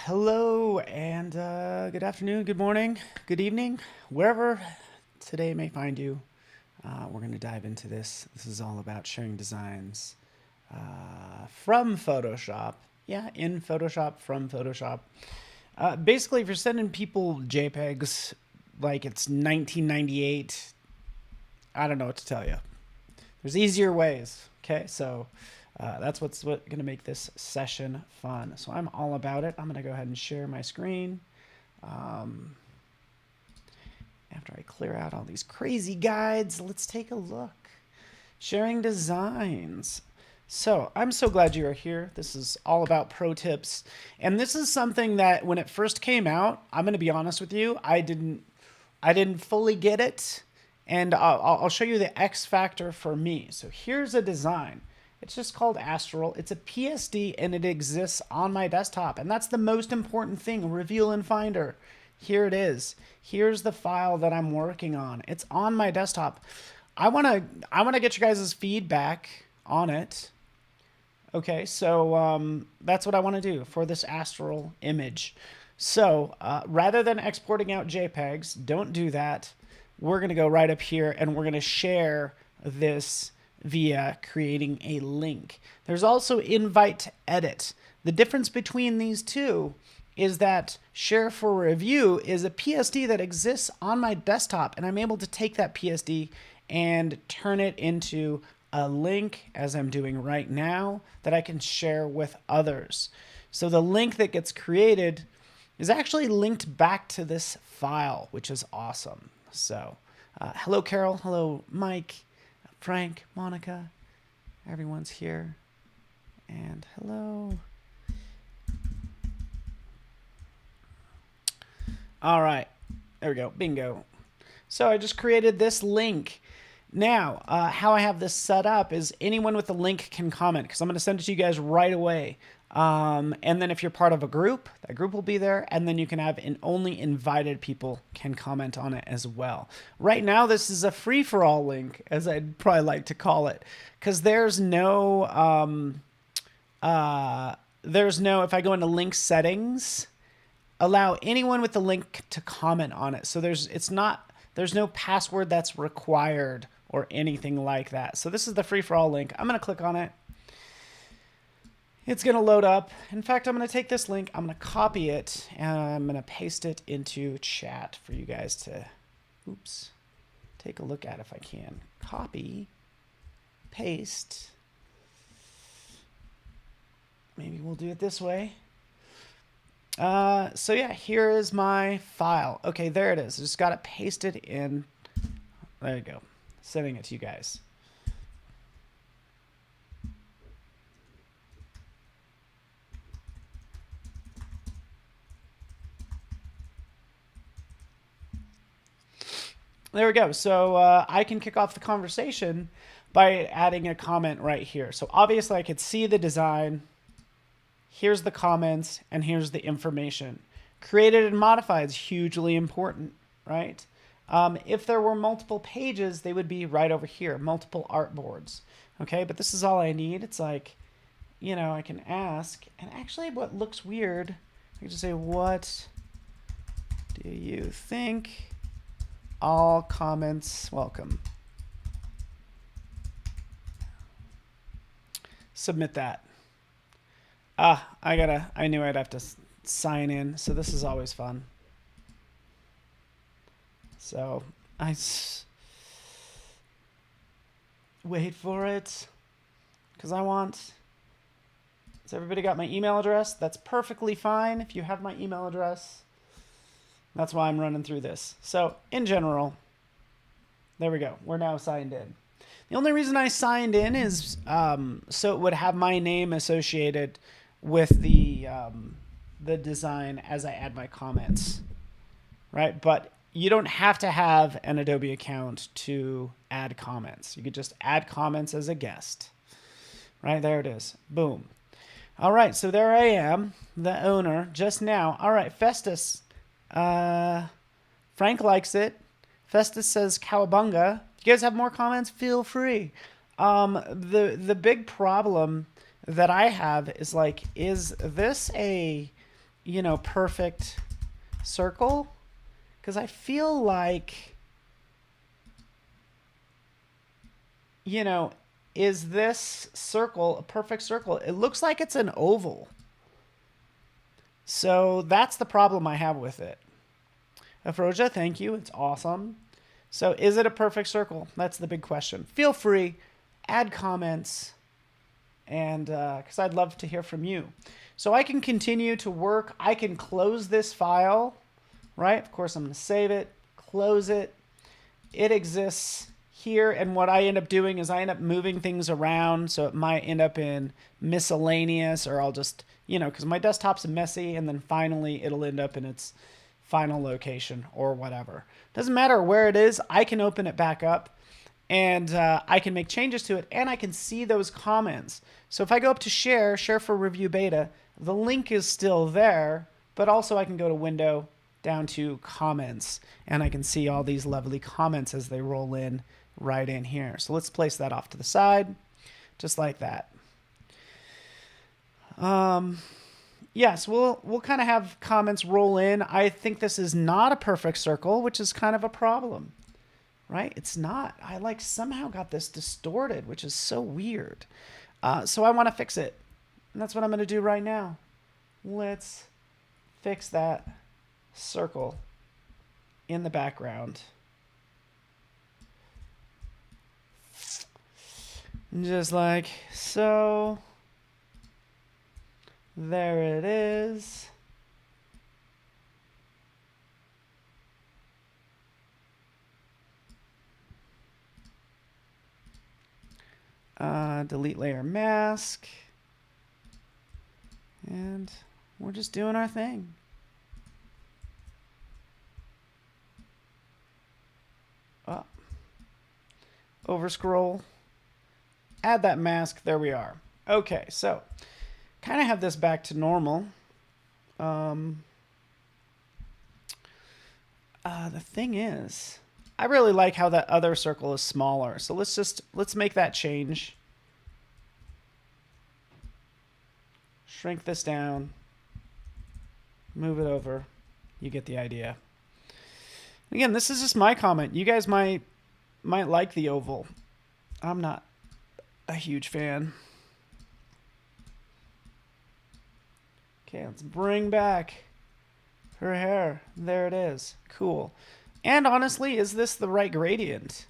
Hello and good afternoon, good morning, good evening, wherever today may find you. We're going to dive into this. This is all about sharing designs from Photoshop. Yeah, in Photoshop, from Photoshop. Basically, if you're sending people JPEGs like it's 1998, I don't know what to tell you. There's easier ways. Okay, so that's what's going to make this session fun. So I'm all about it. I'm going to go ahead and share my screen. After I clear out all these crazy guides, let's take a look. Sharing designs. So I'm so glad you are here. This is all about pro tips. And this is something that when it first came out, I'm going to be honest with you, I didn't fully get it. And I'll show you the X factor for me. So here's a design. It's just called Astral. It's a PSD and it exists on my desktop. And that's the most important thing, Reveal in Finder. Here it is. Here's the file that I'm working on. It's on my desktop. I wanna get you guys' feedback on it. Okay, so that's what I want to do for this Astral image. So rather than exporting out JPEGs, don't do that. We're going to go right up here and we're going to share this via creating a link. There's also invite to edit. The difference between these two is that share for review is a PSD that exists on my desktop, and I'm able to take that PSD and turn it into a link, as I'm doing right now, that I can share with others. So the link that gets created is actually linked back to this file, which is awesome. So hello, Carol. Hello, Mike, Frank, Monica. Everyone's here. And hello. All right. There we go. Bingo. So I just created this link. Now, how I have this set up is anyone with a link can comment because I'm going to send it to you guys right away. And then if you're part of a group, that group will be there. And then you can have only invited people can comment on it as well. Right now, this is a free-for-all link, as I'd probably like to call it, because there's no, if I go into link settings, allow anyone with the link to comment on it. So there's no password that's required or anything like that. So this is the free-for-all link. I'm going to click on it. It's going to load up. In fact, I'm going to take this link, I'm going to copy it, and I'm going to paste it into chat for you guys to, take a look at if I can. Copy, paste. Maybe we'll do it this way. So yeah, here is my file. Okay, there it is. I just got it pasted in. There you go. Sending it to you guys. There we go. So I can kick off the conversation by adding a comment right here. So obviously I could see the design. Here's the comments, and here's the information. Created and modified is hugely important, right? If there were multiple pages, they would be right over here, multiple artboards. Okay, but this is all I need. It's like, I can ask, and actually what looks weird, I can just say, what do you think? All comments welcome. Submit that. I knew I'd have to sign in, so this is always fun. So wait for it, because has everybody got my email address? That's perfectly fine if you have my email address. That's why I'm running through this. So in general, there we go. We're now signed in. The only reason I signed in is so it would have my name associated with the design as I add my comments, right? But you don't have to have an Adobe account to add comments. You could just add comments as a guest, right? There it is. Boom. All right, so there I am, the owner, just now. All right, Festus. Frank likes it. Festus says cowabunga. If you guys have more comments, feel free. The big problem that I have is like, is this a you know, perfect circle? Because I feel like, you know, is this circle a perfect circle? It looks like it's an oval. So that's the problem I have with it. Afroja, thank you. It's awesome. So is it a perfect circle? That's the big question. Feel free, add comments, and because I'd love to hear from you. So I can continue to work. I can close this file, right? Of course, I'm going to save it, close it. It exists here, and what I end up doing is I end up moving things around, so it might end up in miscellaneous, or I'll just, you know, because my desktop's messy, and then finally it'll end up in its final location or whatever. Doesn't matter where it is, I can open it back up, and I can make changes to it, and I can see those comments. So if I go up to share for review beta, the link is still there, but also I can go to window, down to comments, and I can see all these lovely comments as they roll in right in here. So let's place that off to the side, just like that. Yes, we'll kind of have comments roll in. I think this is not a perfect circle, which is kind of a problem, right? It's not. I like somehow got this distorted, which is so weird. So I want to fix it, and that's what I'm going to do right now. Let's fix that circle in the background. Just like so. There it is. Delete layer mask. And we're just doing our thing. Over scroll. Add that mask. There we are. Okay, so kind of have this back to normal. The thing is, I really like how that other circle is smaller. So let's make that change. Shrink this down. Move it over. You get the idea. Again, this is just my comment. You guys might like the oval. I'm not a huge fan. Okay, let's bring back her hair. There it is. Cool. And honestly, is this the right gradient?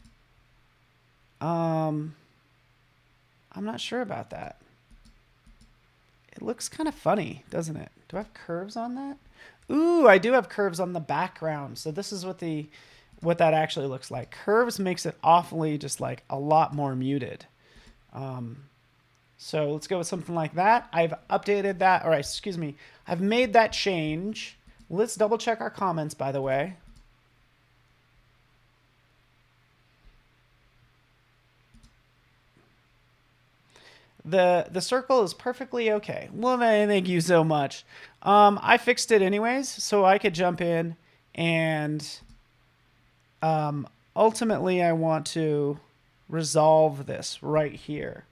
I'm not sure about that. It looks kind of funny, doesn't it? Do I have curves on that? Ooh, I do have curves on the background. So this is what that actually looks like. Curves makes it awfully just like a lot more muted. So let's go with something like that. I've updated that, or excuse me, I've made that change. Let's double check our comments, by the way. The circle is perfectly okay. Well, thank you so much. I fixed it anyways, so I could jump in and ultimately I want to resolve this right here.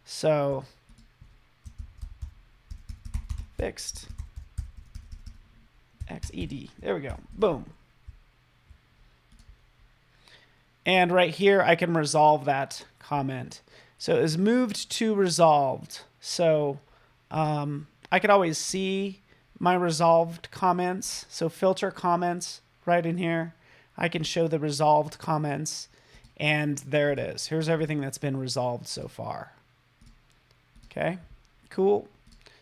So fixed XED. There we go. Boom. And right here, I can resolve that comment. So it is moved to resolved. So I could always see my resolved comments. So filter comments right in here. I can show the resolved comments. And there it is. Here's everything that's been resolved so far. Okay, cool.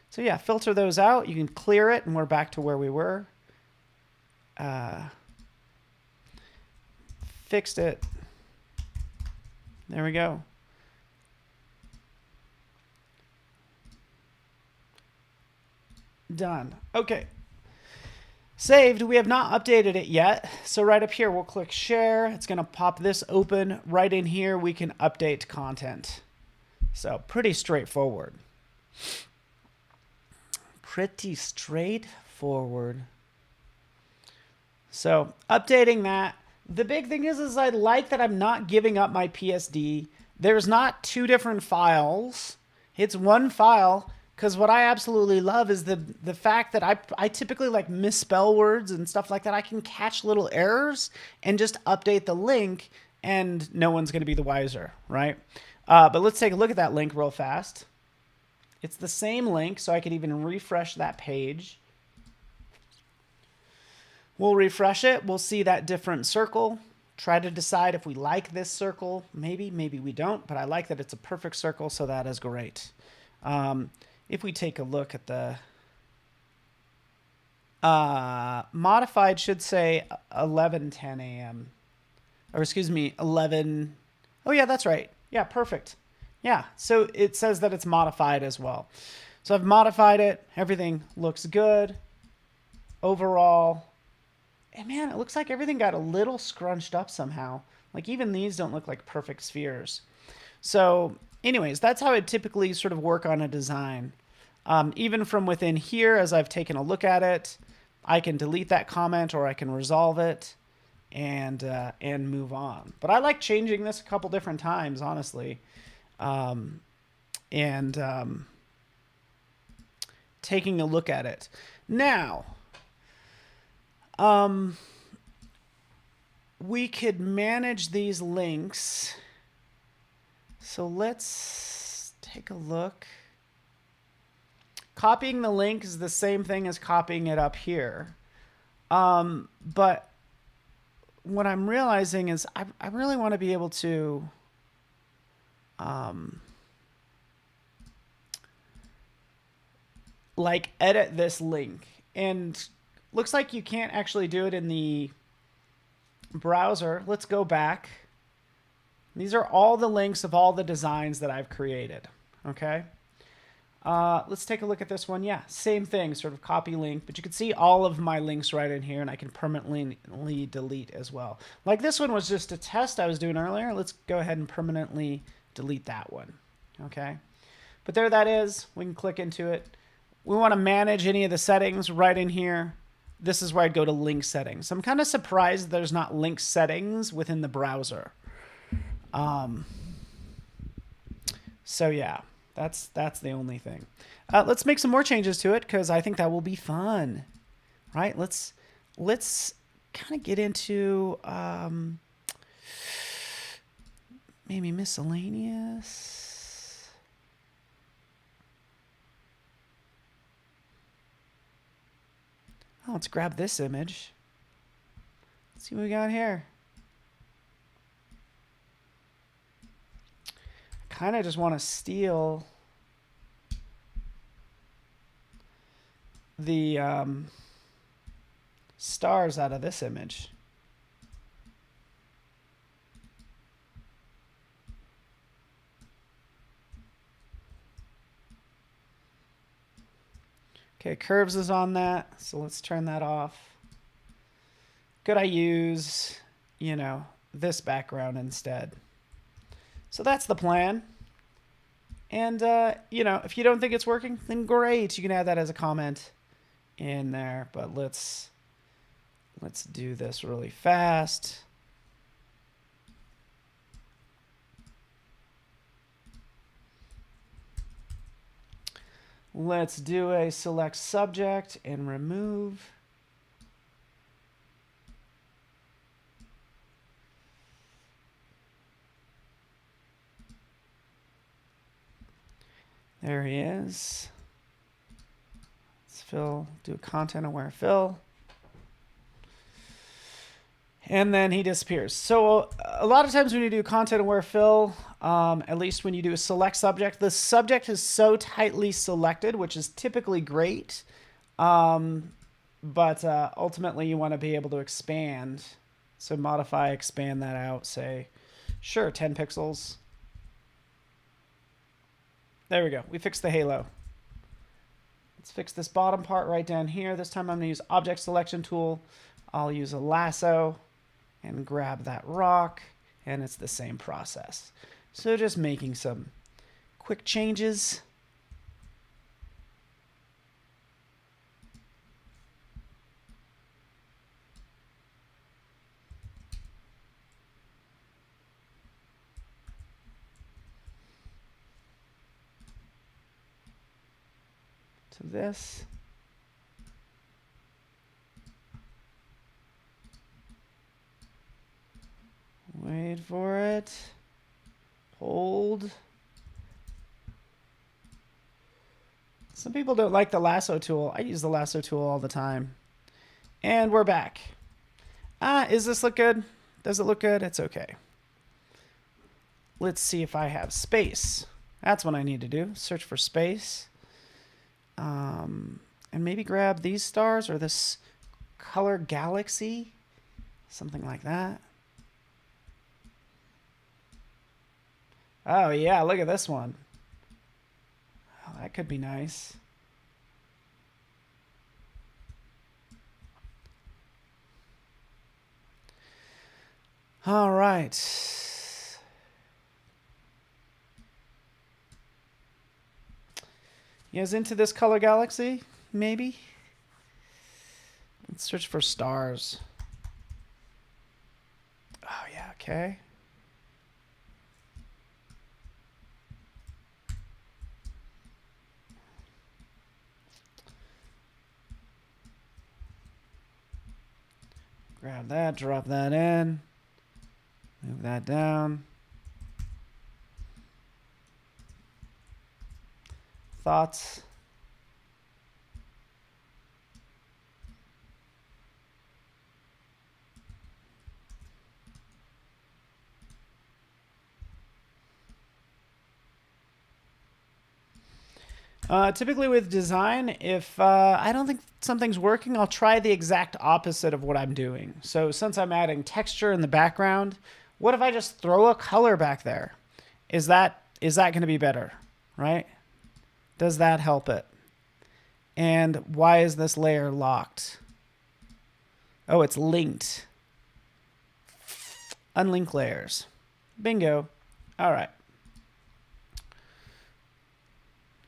So yeah, filter those out. You can clear it, and we're back to where we were. Fixed it. There we go. Done. Okay. Saved. We have not updated it yet. So right up here, we'll click share. It's going to pop this open. Right in here, we can update content. So pretty straightforward. Pretty straightforward. So updating that. The big thing is I like that I'm not giving up my PSD. There's not two different files. It's one file. Because what I absolutely love is the fact that I typically like misspell words and stuff like that. I can catch little errors and just update the link, and no one's going to be the wiser, right? But let's take a look at that link real fast. It's the same link, so I could even refresh that page. We'll refresh it. We'll see that different circle. Try to decide if we like this circle. Maybe we don't, but I like that it's a perfect circle, so that is great. If we take a look at the modified, should say 11:10 a.m. Or excuse me, 11. Oh yeah, that's right. Yeah, perfect. Yeah, so it says that it's modified as well. So I've modified it. Everything looks good overall. And man, it looks like everything got a little scrunched up somehow. Like even these don't look like perfect spheres. So anyways, that's how I typically sort of work on a design. Even from within here, as I've taken a look at it, I can delete that comment or I can resolve it and move on. But I like changing this a couple different times, honestly. Taking a look at it. Now, we could manage these links. So let's take a look. Copying the link is the same thing as copying it up here. But what I'm realizing is I really want to be able to like edit this link, and looks like you can't actually do it in the browser. Let's go back. These are all the links of all the designs that I've created. Okay. Let's take a look at this one. Yeah, same thing, sort of copy link, but you can see all of my links right in here, and I can permanently delete as well. Like this one was just a test I was doing earlier. Let's go ahead and permanently delete that one. Okay. But there that is. We can click into it. We want to manage any of the settings right in here. This is where I'd go to link settings. I'm kind of surprised there's not link settings within the browser. So yeah, that's the only thing. Let's make some more changes to it because I think that will be fun, right? Let's kind of get into maybe miscellaneous. Oh, let's grab this image. Let's see what we got here. I kind of just want to steal the stars out of this image. Okay, curves is on that, so let's turn that off. Could I use, this background instead? So that's the plan. And, if you don't think it's working, then great. You can add that as a comment in there. But let's do this really fast. Let's do a select subject and remove. There he is. Let's fill, do a content aware fill. And then he disappears. So a lot of times when you do content aware fill, at least when you do a select subject, the subject is so tightly selected, which is typically great. But ultimately you want to be able to expand. So modify, expand that out, say, sure, 10 pixels. There we go. We fixed the halo. Let's fix this bottom part right down here. This time I'm going to use object selection tool. I'll use a lasso and grab that rock, and it's the same process. So just making some quick changes. to this. Wait for it. Hold. Some people don't like the lasso tool. I use the lasso tool all the time. And we're back. Does this look good? Does it look good? It's okay. Let's see if I have space. That's what I need to do. Search for space. And maybe grab these stars or this color galaxy. Something like that. Oh, yeah, look at this one. Oh, that could be nice. All right. You guys into this color galaxy? Maybe? Let's search for stars. Oh, yeah, okay. Grab that, drop that in, move that down. Thoughts? Typically with design, if I don't think something's working, I'll try the exact opposite of what I'm doing. So since I'm adding texture in the background, what if I just throw a color back there? Is that going to be better, right? Does that help it? And why is this layer locked? Oh, it's linked. Unlink layers. Bingo. All right.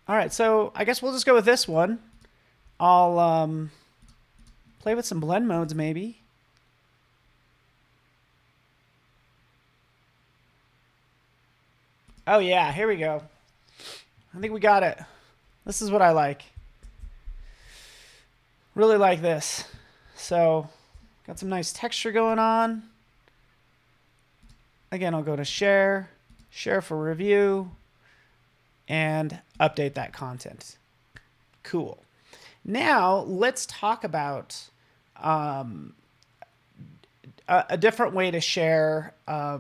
All right, so I guess we'll just go with this one. I'll play with some blend modes maybe. Oh yeah, here we go. I think we got it. This is what I like. Really like this. So, got some nice texture going on. Again, I'll go to share, share for review, and update that content. Cool. Now, let's talk about a different way to share that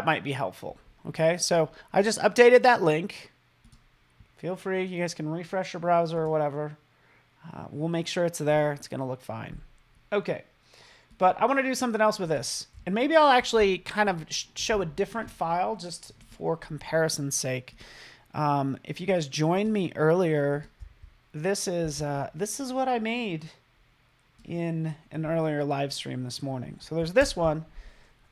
might be helpful. Okay, so I just updated that link. Feel free, you guys can refresh your browser or whatever. We'll make sure it's there. It's going to look fine. Okay, but I want to do something else with this. And maybe I'll actually kind of show a different file just for comparison's sake. If you guys joined me earlier, this is what I made in an earlier live stream this morning. So there's this one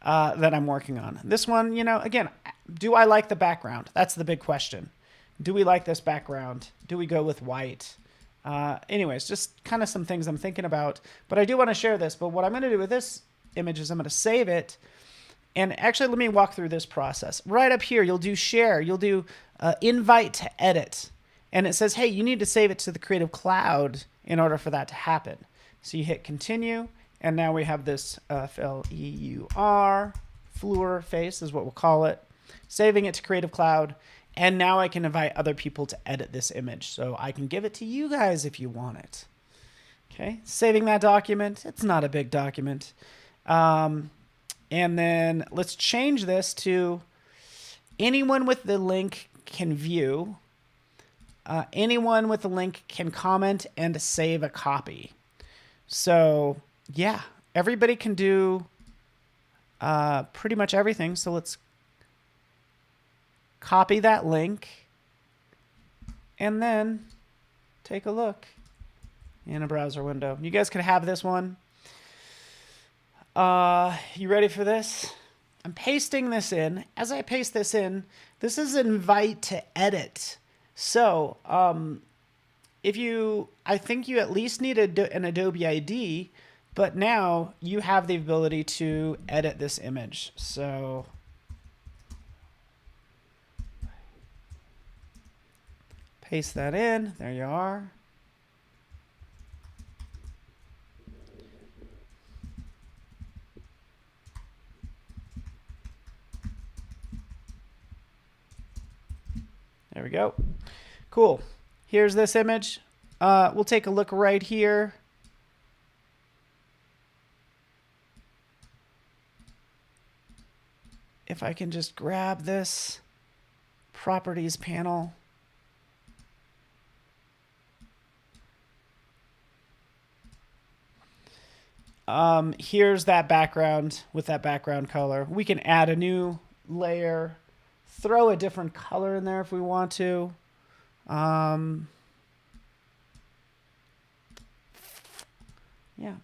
that I'm working on. This one, you know, again, do I like the background? That's the big question. Do we like this background? Do we go with white? Anyways, just kind of some things I'm thinking about. But I do want to share this. But what I'm going to do with this image is I'm going to save it. And actually, let me walk through this process. Right up here, you'll do share. You'll do invite to edit. And it says, hey, you need to save it to the Creative Cloud in order for that to happen. So you hit continue. And now we have this F-L-E-U-R, Fleur face is what we'll call it. Saving it to Creative Cloud. And now I can invite other people to edit this image. So I can give it to you guys if you want it. Okay, saving that document. It's not a big document. And then let's change this to anyone with the link can view. Anyone with the link can comment and save a copy. So yeah, everybody can do pretty much everything. So let's copy that link and then take a look in a browser window. You guys could have this one. You ready for this? I'm pasting this in. As I paste this in, this is an invite to edit. So, I think you at least need an Adobe ID, but now you have the ability to edit this image. So, Paste that in. There you are. There we go. Cool. Here's this image. We'll take a look right here. If I can just grab this properties panel. Here's that background with that background color. We can add a new layer, throw a different color in there if we want to. Yeah,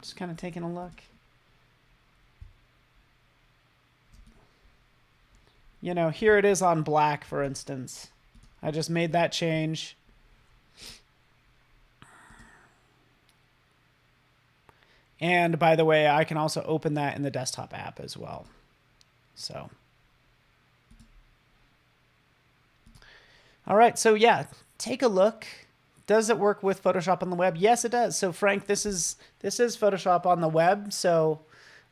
just kind of taking a look. You know, here it is on black, for instance. I just made that change. And by the way, I can also open that in the desktop app as well. So, all right. So yeah, take a look. Does it work with Photoshop on the web? Yes, it does. So Frank, this is Photoshop on the web. So,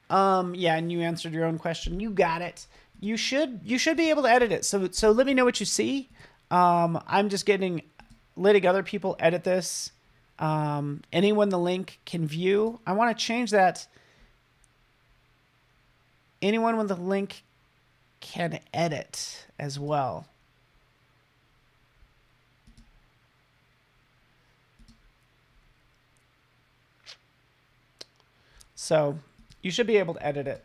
yeah, and you answered your own question. You got it. You should be able to edit it. So let me know what you see. I'm just letting other people edit this. Anyone the link can view. I want to change that. Anyone with the link can edit as well. So you should be able to edit it.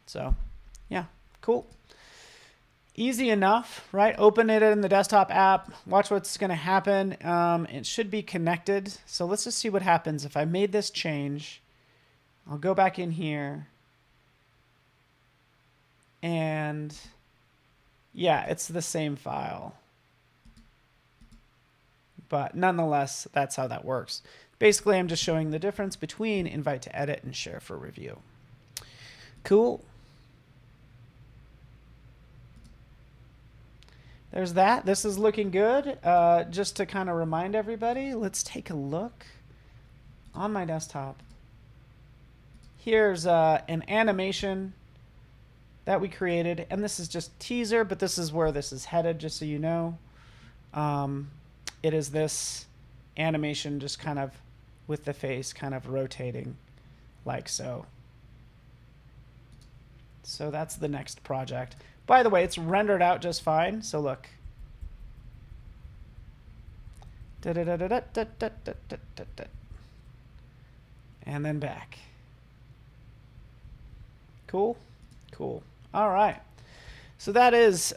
So yeah, cool. Easy enough, right? Open it in the desktop app. Watch what's going to happen. It should be connected. So let's just see what happens. If I made this change, I'll go back in here. And yeah, it's the same file. But nonetheless, that's how that works. Basically, I'm just showing the difference between invite to edit and share for review. Cool. There's that. This is looking good. Just to kind of remind everybody, let's take a look on my desktop. Here's an animation that we created, and this is just teaser, but this is where this is headed, just so you know. It is this animation just kind of with the face kind of rotating like so. So that's the next project. By the way, it's rendered out just fine. So look. And then back. Cool. Cool. All right. So that is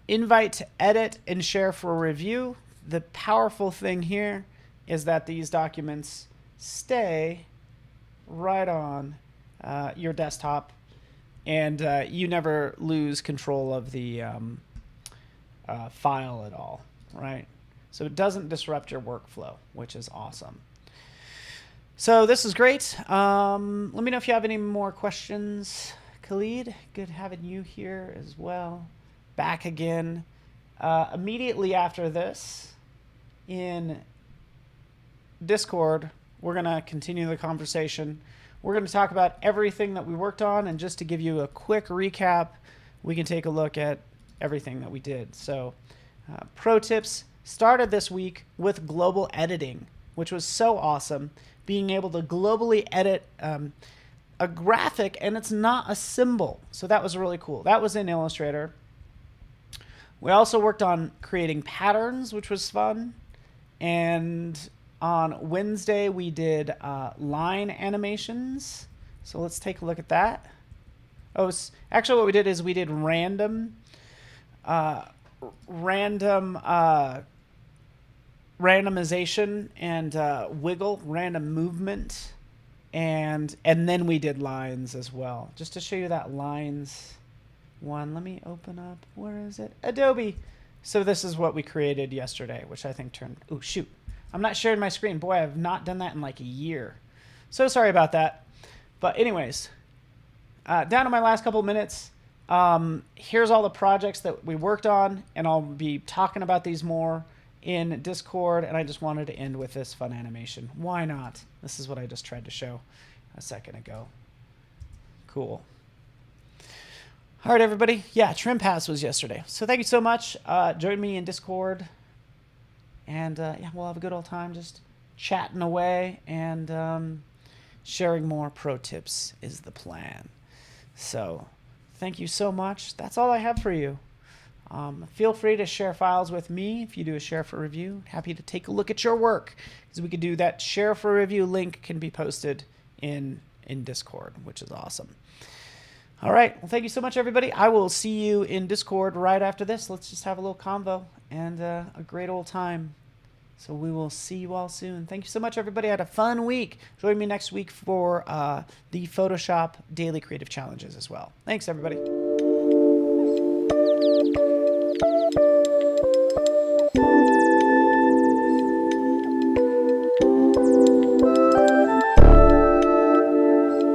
invite to edit and share for review. The powerful thing here is that these documents stay right on your desktop, and you never lose control of the file at all, right? So it doesn't disrupt your workflow, which is awesome. So this is great. Let me know if you have any more questions. Khalid, good having you here as well. Back again. Immediately after this, in Discord, we're going to continue the conversation. We're going to talk about everything that we worked on, and just to give you a quick recap, we can take a look at everything that we did. So pro tips started this week with global editing, which was so awesome. Being able to globally edit a graphic, and it's not a symbol. So that was really cool. That was in Illustrator. We also worked on creating patterns, which was fun. And on Wednesday, we did line animations. So let's take a look at that. Oh, actually what we did is we did randomization and wiggle, random movement. And then we did lines as well. Just to show you that lines one. Let me open up. Where is it? Adobe. So this is what we created yesterday, which I think turned... Oh, shoot. I'm not sharing my screen. Boy, I've not done that in like a year. So sorry about that. But anyways, down to my last couple minutes. Here's all the projects that we worked on, and I'll be talking about these more in Discord, and I just wanted to end with this fun animation. Why not? This is what I just tried to show a second ago. Cool. All right, everybody. Yeah, Trim Pass was yesterday. So thank you so much. Join me in Discord. And yeah, we'll have a good old time just chatting away and sharing more pro tips is the plan. So thank you so much. That's all I have for you. Feel free to share files with me if you do a share for review. Happy to take a look at your work, because we could do that. Share for review link can be posted in Discord, which is awesome. All right. Well, thank you so much, everybody. I will see you in Discord right after this. Let's just have a little convo and a great old time. So we will see you all soon. Thank you so much, everybody. I had a fun week. Join me next week for the Photoshop Daily Creative Challenges as well. Thanks, everybody.